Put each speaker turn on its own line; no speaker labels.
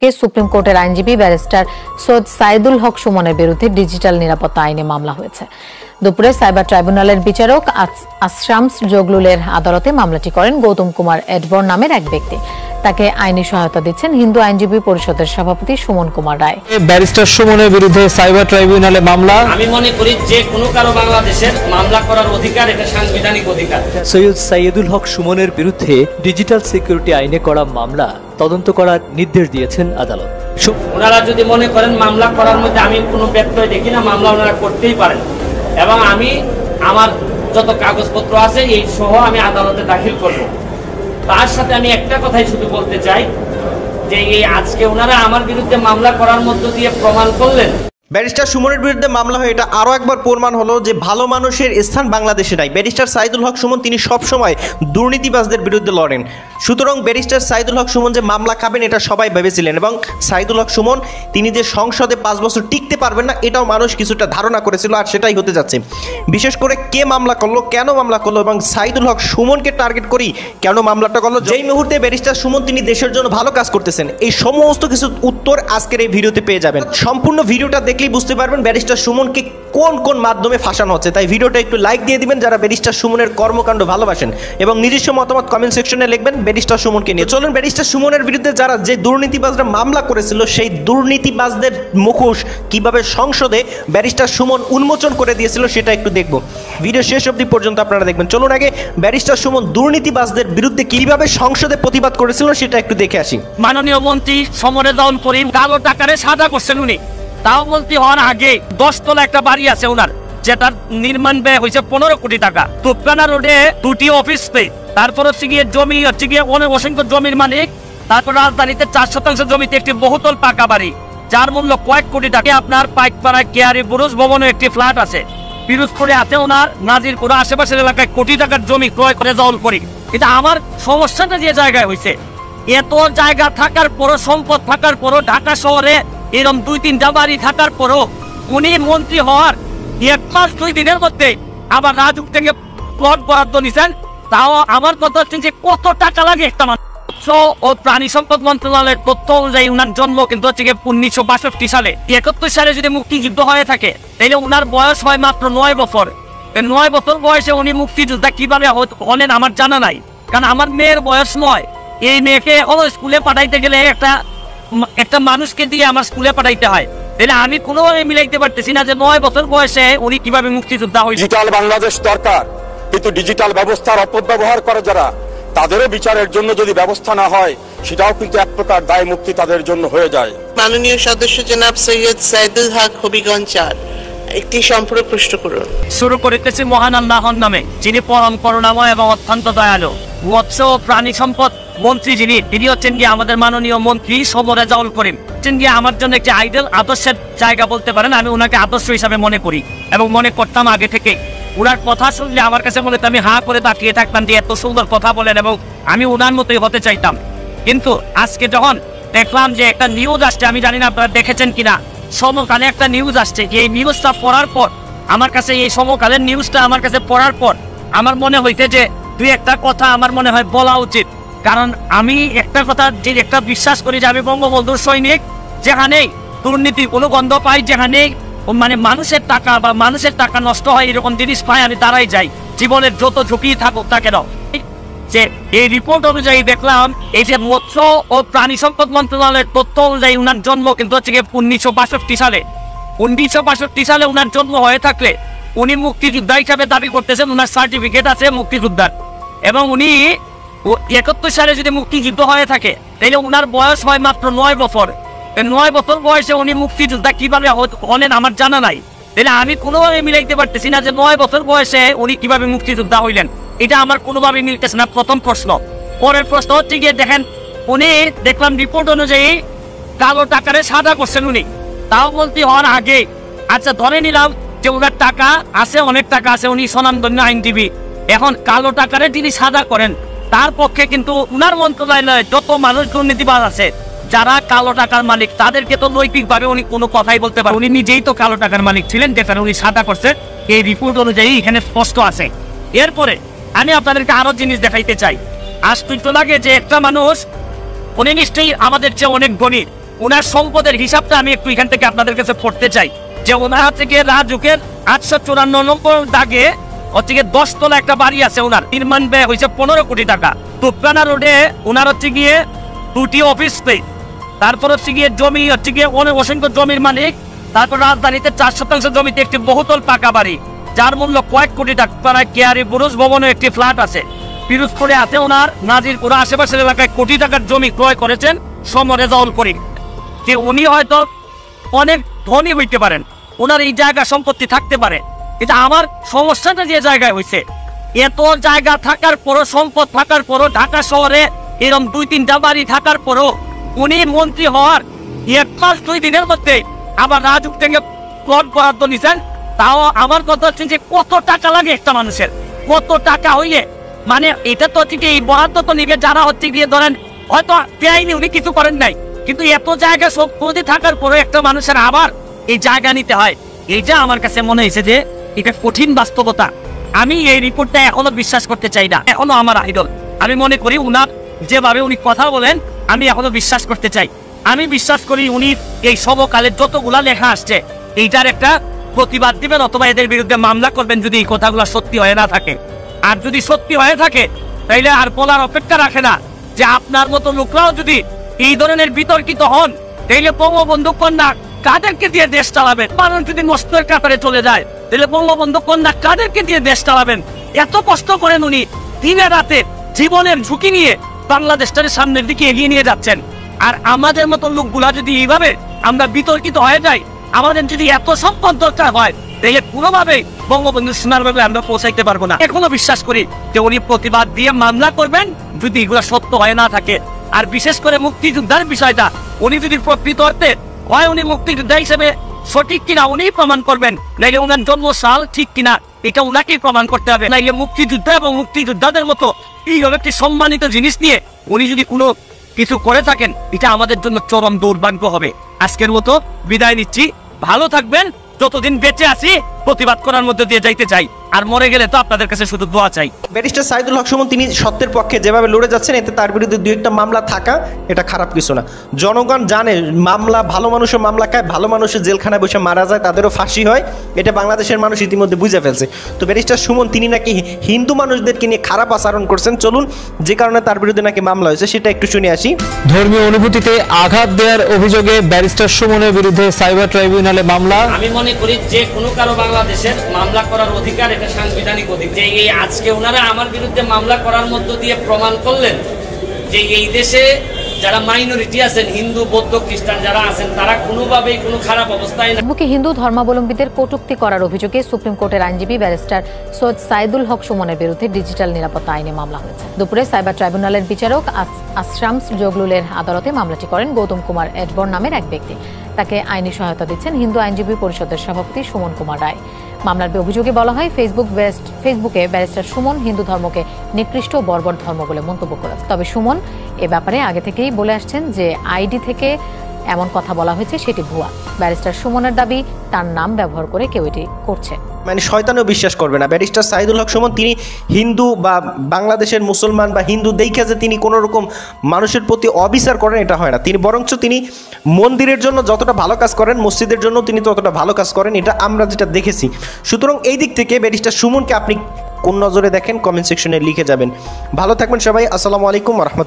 Supreme কোর্টের আইনজীবী barrister Syed Saidul হক সুমনের বিরুদ্ধে ডিজিটাল নিরাপত্তা আইনে মামলা হয়েছে। দুপুরে সাইবার ট্রাইব্যুনালের বিচারক আশরামস জগলুলের আদালতে মামলাটি করেন গৌতম কুমার এডবর নামের এক ব্যক্তি। তাকে আইনি সহায়তা দিচ্ছেন হিন্দু আইনজীবী পরিষদের সভাপতি সুমন কুমার রায়।
ব্যারিস্টার সুমনের বিরুদ্ধে সাইবার ট্রাইব্যুনালে মামলা।
আমি মনে করি যে কোনো কারো বাংলাদেশের মামলা করার অধিকার এটা সাংবিধানিক অধিকার।
সৈয়দ সাইদুল হক সুমনের বিরুদ্ধে ডিজিটাল সিকিউরিটি আইনে করা মামলা তদন্ত করার নির্দেশ দিয়েছেন আদালত।
ওনারা যদি মনে করেন মামলা করার মধ্যে আমি কোনো ব্যত্যয় দেখি না, মামলা ওনারা করতেই পারেন এবং আমি আমার যত কাগজপত্র আছে এই সহ আমি আদালতে দাখিল করব। তার সাথে আমি একটা কথাই শুধু বলতে চাই যে এই আজকে ওনারা আমার বিরুদ্ধে মামলা করার মধ্য দিয়ে প্রমাণ করলেন
ব্যারিস্টার সুমনের বিরুদ্ধে মামলা হয়ে এটা আরও একবার প্রমাণ হলো যে ভালো মানুষের স্থান বাংলাদেশে নাই। ব্যারিস্টার সাইদুল হক সুমন তিনি সবসময় দুর্নীতিবাজদের বিরুদ্ধে লড়েন। সুতরাং ব্যারিস্টার সাইদুল হক সুমন যে মামলা খাবেন এটা সবাই ভেবেছিলেন এবং সাইদুল হক সুমন তিনি যে সংসদে 5 বছর টিকতে পারবেন না এটাও মানুষ কিছুটা ধারণা করেছিল, আর সেটাই হতে যাচ্ছে। বিশেষ করে কে মামলা করলো, কেন মামলা করলো এবং সাইদুল হক সুমনকে টার্গেট করি কেন মামলাটা করলো, যেই মুহূর্তে ব্যারিস্টার সুমন তিনি দেশের জন্য ভালো কাজ করতেছেন এই সমস্ত কিছু উত্তর আজকের এই ভিডিওতে পেয়ে যাবেন। সম্পূর্ণ ভিডিওটা দেখলেই বুঝতে পারবেন ব্যারিস্টার সুমনকে কোন কোন মাধ্যমে ফাঁসানো হচ্ছে। তাই ভিডিওটা একটু লাইক দিয়ে দিবেন যারা ব্যারিস্টার সুমনের কর্মকাণ্ড ভালোবাসেন এবং নিজস্ব মতামত কমেন্ট সেকশনে লিখবেন ব্যারিস্টার সুমনকে নিয়ে। চলুন ব্যারিস্টার সুমনের বিরুদ্ধে যারা যে দুর্নীতিবাজরা মামলা করেছিল সেই দুর্নীতিবাজদের মুখোশ কিভাবে সংসদে ব্যারিস্টার সুমন উন্মোচন করে দিয়েছিল সেটা একটু দেখব। ভিডিও শেষ অবধি পর্যন্ত আপনারা দেখবেন। চলুন আগে ব্যারিস্টার সুমন দুর্নীতিবাজদের বিরুদ্ধে কিভাবে সংসদে প্রতিবাদ করেছিল সেটা একটু দেখে আসি।
মাননীয় মন্ত্রী সমরে দল করিম কালো টাকারে সাদা করছেন উনি। তাও মন্ত্রী হওয়ার আগে 10 তলা একটা বাড়ি আছে ওনার, যেটার নির্মাণ ব্যয় হয়েছে 15 কোটি টাকা। তুপকানা রোডে 2টি অফিস পেয়ে, তারপর হচ্ছে গিয়ে জমি হচ্ছে গিয়ে অনেক অসংখ্য জমির মালিক। তারপর রাজধানীতে 4 শতাংশ জমিতে একটি বহুতল পাকা বাড়ি যার মূল্য কয়েক কোটি টাকা। আপনার পাইকপাড়ায় কেয়ারি বুরুজ ভবনে একটি ফ্ল্যাট আছে, পিরোজপুরে আছে ওনার, নাজিরপুরে আশেপাশের এলাকায় কোটি টাকার জমি ক্রয় করে দখল করি। কিন্তু আমার সমস্যাটা যে জায়গায় হয়েছে, এত জায়গা থাকার পরও, সম্পদ থাকার পরও, ঢাকা শহরে এরকম 2-3টা বাড়ি থাকার পরও উনি মন্ত্রী হওয়ার 1 মাস 2 দিনের মধ্যে আবার রাজুক থেকে প্লট বরাদ্দ নিছেন। তাও আমার কথা হচ্ছে যে কত টাকা লাগে একটা মানুষ। ও প্রাণী সম্পদ মন্ত্রণালয়ের তথ্য অনুযায়ী উনার জন্ম কিন্তু হচ্ছে 1962 সালে। 71 সালে যদি মুক্তিযুদ্ধ হয়ে থাকে তাহলে উনার বয়স হয় মাত্র 9 বছর। 9 বছর বয়সে উনি মুক্তিযোদ্ধা কিভাবে হলেন আমার জানা নাই, কারণ আমার মেয়ের বয়স 9। এই মেয়েকে স্কুলে পাঠাইতে গেলে একটা মানুষকে দিয়ে আমার স্কুলে পাঠাইতে হয়, তাহলে আমি কোনোভাবে মিলাইতে পারতেছি না যে 9 বছর বয়সে উনি কিভাবে মুক্তিযোদ্ধা হয়েছে।
ডিজিটাল বাংলাদেশ দরকার, কিন্তু ডিজিটাল ব্যবস্থার অপব্যবহার করে যারা, তাদেরও বিচারের জন্য যদি ব্যবস্থা না হয় সেটাও কিন্তু এক প্রকার দায় মুক্তি তাদের জন্য হয়ে যায়।
মাননীয় সদস্য জনাব সৈয়দ সাইদুল হক হবিগঞ্জ 4 একটি সম্পূর্ণ প্রশ্ন করুন।
শুরু করিতেছি মহান আল্লাহর নামে, যিনি পরম করুণাময় এবং অত্যন্ত দয়ালু। মৎস্য ও প্রাণী সম্পদ মন্ত্রী তিনি হচ্ছেন গিয়ে আমাদের মাননীয় মন্ত্রী সমরে দল করিম। হচ্ছেন গিয়ে আমার জন্য একটি আইডল, আদর্শের জায়গা বলতে পারেন। আমি ওনাকে আদর্শ হিসাবে মনে করি এবং মনে করতাম আগে থেকে। ওনার কথা শুনলে আমার কাছে মনে হতো আমি হাঁ করে তাকিয়ে থাকতাম যে এত সুন্দর কথা বলেন এবং আমি ওনার মতোই হতে চাইতাম। কিন্তু আজকে যখন দেখলাম যে একটা নিউজ আসছে, আমি জানি না আপনারা দেখেছেন কিনা, সমকালে একটা নিউজ আসছে, যে এই নিউজটা পড়ার পর আমার কাছে, এই সমকালের নিউজটা আমার কাছে পড়ার পর আমার মনে হইতে যে 2-1টা কথা আমার মনে হয় বলা উচিত। কারণ আমি একটা কথা যে একটা বিশ্বাস করি যে আমি বঙ্গবন্ধুর সৈনিক, যেখানেই দুর্নীতির কোনো গন্ধ পাই, যেখানেই মানে মানুষের টাকা বা মানুষের টাকা নষ্ট হয় এরকম জিনিস পাই, আমি তারাই যাই, জীবনের যত ঝুঁকি থাকুক তা কেন। যে এই রিপোর্ট অনুযায়ী দেখলাম এই যে মৎস্য ও প্রাণী সম্পদ মন্ত্রণালয়ের তথ্য অনুযায়ী উনার জন্ম কিন্তু হচ্ছে 1962 সালে। 1962 সালে উনার জন্ম হয়ে থাকলে উনি মুক্তিযোদ্ধা হিসাবে দাবি করতেছেন, উনার সার্টিফিকেট আছে মুক্তিযোদ্ধার, এবং উনি 71 সালে যদি মুক্তিযুদ্ধ হয়ে থাকে তাহলে উনার বয়স হয় মাত্র 9 বছর। 9 বছর বয়সে উনি মুক্তিযোদ্ধা কিভাবে হলেন আমার জানা নাই, তাহলে আমি কোনোভাবে মিলাইতে পারতেছি না যে 9 বছর বয়সে উনি কিভাবে মুক্তিযোদ্ধা হইলেন। এটা আমার কোনোভাবে মিলতেছে না, প্রথম প্রশ্ন। পরের প্রশ্ন হচ্ছে গিয়ে দেখেন, উনি দেখলাম রিপোর্ট অনুযায়ী কালো টাকারে সাদা করছেন উনি, তাও মন্ত্রী হওয়ার আগে। আচ্ছা ধরে নিলাম যে ওনার টাকা আছে, অনেক টাকা আছে, উনি স্বনামধন্য আইনজীবী। এখন কালো টাকারে তিনি সাদা করেন, তার পক্ষে কিন্তু উনার মন্ত্রণালয়ে যত মানুষ দুর্নীতিবাজ আছে, যারা কালো টাকার মালিক, তাদেরকে তো নৈতিকভাবে উনি কোনো কথাই বলতে পারেন। উনি নিজেই তো কালো টাকার মালিক ছিলেন, যেখানে উনি সাদা করছে, এই রিপোর্ট অনুযায়ী এখানে স্পষ্ট আছে। এরপরে আমি আপনাদেরকে আরো জিনিস দেখাইতে চাই। আশ্চর্য লাগে যে একটা মানুষ, উনি নিশ্চয়ই আমাদের চেয়ে অনেক গণিত, ওনার সম্পদের হিসাবটা আমি একটু এখান থেকে আপনাদের কাছে পড়তে চাই। যে ওনার হচ্ছে গিয়ে রাজুকের 894 নম্বর দাগে হচ্ছে গিয়ে 10 তলা একটা বাড়ি আছে, ওনার নির্মাণ ব্যয় হয়েছে 15 কোটি টাকা। তুপকানা রোডে ওনার হচ্ছে গিয়ে 2টি অফিস স্পেস, তারপর হচ্ছে গিয়ে জমি হচ্ছে গিয়ে অসংখ্য জমির মালিক, তারপর রাজধানীতে 4 শতাংশ জমিতে একটি বহুতল পাকা বাড়ি যার মূল্য কয়েক কোটি টাকা। কেয়ারি বুরুজ ভবনে একটি ফ্ল্যাট আছে। পিরোজপুরে আছে ওনার নাজিরপুর আশেপাশের এলাকায় কোটি টাকার জমি ক্রয় করেছেন সমরেজাউল করিম। যে উনি হয়তো অনেক ধনী হইতে পারেন, ওনার এই জায়গা সম্পত্তি থাকতে পারে, কিন্তু আমার সমস্যাটা যে জায়গায় হয়েছে, এত জায়গা থাকার পরও, সম্পদ থাকার পরও, ঢাকা শহরে এরকম 2-3টা বাড়ি থাকার পরও উনি মন্ত্রী হওয়ার 1 মাস 2 দিনের মধ্যে আবার রাজুক থেকে প্লট বরাদ্দ নিছেন। তাও আমার কথা হচ্ছে যে কত টাকা লাগে একটা মানুষের, কত টাকা হইলে মানে এটা তো হচ্ছে এই বরাদ্দ তো নিবে যারা হচ্ছে গিয়ে ধরেন হয়তো পেয়নি, উনি কিছু করেন নাই, কিন্তু এত জায়গা সব পদে থাকার পরে একটা মানুষের আবার এই জায়গা নিতে হয়। এইটা আমার কাছে মনে হয়েছে যে এটা কঠিন বাস্তবতা। আমি এই রিপোর্টটা এখনো বিশ্বাস করতে চাই না, এখনো আমার আইডল। আমি মনে করি উনার যেভাবে উনি কথা বলেন আমি এখনো বিশ্বাস করতে চাই। আমি বিশ্বাস করি উনি এই সমকালে যতগুলা লেখা আসছে এইটার একটা প্রতিবাদ দিবেন অথবা এদের বিরুদ্ধে মামলা করবেন যদি এই কথাগুলো সত্যি হয়ে না থাকে। আর যদি সত্যি হয়ে থাকে তাইলে আর বলার অপেক্ষা রাখে না যে আপনার মতো লোকরাও যদি এই ধরনের বিতর্কিত হন তাইলে বঙ্গবন্ধু কন্যা কাদেরকে দিয়ে দেশ চালাবেন? মানুষ যদি নষ্টের কাতারে চলে যায় তাহলে বঙ্গবন্ধু কন্যা কাদেরকে দিয়ে দেশ চালাবেন? এত কষ্ট করেন উনি, দিনে রাতে জীবনের ঝুঁকি নিয়ে বাংলাদেশটাকে সামনের দিকে এগিয়ে নিয়ে যাচ্ছেন। আর আমাদের মতো লোকগুলা যদি এইভাবে আমরা বিতর্কিত হয়ে যাই, আমাদের যদি এত সম্পদ দরকার হয় তাহলে কোনোভাবেই বঙ্গবন্ধু সোনারভাবে আমরা পৌঁছাইতে পারবো না। এখনো বিশ্বাস করি যে উনি প্রতিবাদ দিয়ে মামলা করবেন যদি এগুলো সত্য হয়ে না থাকে। আর বিশেষ করে মুক্তিযোদ্ধার বিষয়টা উনি যদি প্রকৃত অর্থে হয় উনি মুক্তিযোদ্ধা হিসেবে সঠিক কিনা উনি প্রমাণ করবেন, নাইলে উনার জন্মসাল ঠিক কিনা এটা উনাকেই প্রমাণ করতে হবে। নাইলে মুক্তিযোদ্ধা এবং মুক্তিযোদ্ধাদের মতো এই একটি সম্মানিত জিনিস নিয়ে উনি যদি কোনো কিছু করে থাকেন এটা আমাদের জন্য চরম দুর্ভাগ্য হবে। আজকের মতো বিদায় নিচ্ছি, ভালো থাকবেন। যতদিন বেঁচে আছি প্রতিবাদ করার মধ্যে দিয়ে যাইতে চাই, আর মরে গেলে তো আপনাদের কাছে শুধু দোয়া চাই।
ব্যারিস্টার সাইদুল হক সুমন তিনি সত্যের পক্ষে যেভাবে লড়ে যাচ্ছেন, এতে তার বিরুদ্ধে 2-1টা মামলা থাকা এটা খারাপ কিছু না। জনগণ জানে মামলা, ভালো মানুষের মামলা খায়, ভালো মানুষের জেলখানায় বসে মারা যায়, তাদেরও ফাঁসি হয়, এটা বাংলাদেশের মানুষ ইতিমধ্যে বুঝে ফেলছে। তো ব্যারিস্টার সুমন তিনি নাকি হিন্দু মানুষদেরকে নিয়ে খারাপ আচরণ করছেন, চলুন যে কারণে তার বিরুদ্ধে নাকি মামলা হয়েছে সেটা একটু শুনে আসি।
ধর্মীয় অনুভূতিতে আঘাত দেওয়ার অভিযোগে ব্যারিস্টার সুমনের বিরুদ্ধে সাইবার ট্রাইব্যুনালে মামলা।
আমি মনে করি যে কোনো কারো বাংলাদেশের মামলা করার অধিকার, এটা সাংবিধানিক অধিকার। যে এই আজকে ওনারা আমার বিরুদ্ধে মামলা করার মধ্য দিয়ে প্রমাণ করলেন যে এই দেশে যারা মাইনরিটি আছেন, হিন্দু, বৌদ্ধ, খ্রিস্টান যারা আছেন, তারা কোনোভাবেই কোনো খারাপ অবস্থায় না।
ফেসবুকে হিন্দু ধর্মাবলম্বীদের কটূক্তি করার অভিযোগে সুপ্রিম কোর্টের আইনজীবী ব্যারিস্টার সৈয়দ সাইদুল হক সুমনের বিরুদ্ধে ডিজিটাল নিরাপত্তা আইনে মামলা হয়েছে। দুপুরে সাইবার ট্রাইব্যুনালের বিচারক আশরামস জগলুলের আদালতে মামলাটি করেন গৌতম কুমার এডবর নামের এক ব্যক্তি। তাকে আইনি সহায়তা দিচ্ছেন হিন্দু আইনজীবী পরিষদের সভাপতি সুমন কুমার রায়। মামলার অভিযোগে বলা হয় ফেসবুকে ব্যারিস্টার সুমন হিন্দু ধর্মকে নিকৃষ্ট ও বর্বর ধর্ম বলে মন্তব্য করেছে। তবে সুমন এ ব্যাপারে আগে থেকেই বলে আসছেন যে আইডি থেকে এমন কথা বলা হয়েছে সেটি ভুয়া। ব্যারিস্টার সুমনের দাবি তার নাম ব্যবহার করে কেউ এটি করছে।
মানে শয়তানও বিশ্বাস করবে না। ব্যারিস্টার সাইদুল হক সুমন তিনি হিন্দু বা বাংলাদেশের মুসলমান বা হিন্দু দেখে যে তিনি কোনো রকম মানুষের প্রতি অবিচার করেন এটা হয় না। তিনি বরঞ্চ তিনি মন্দিরের জন্য যতটা ভালো কাজ করেন, মসজিদের জন্য তিনি ততটা ভালো কাজ করেন, এটা আমরা যেটা দেখেছি। সুতরাং এই দিক থেকে ব্যারিস্টার সুমনকে আপনি কোন নজরে দেখেন কমেন্ট সেকশনে লিখে যাবেন। ভালো থাকবেন সবাই। আসসালামু আলাইকুম ওয়া রাহমাতুল্লাহ।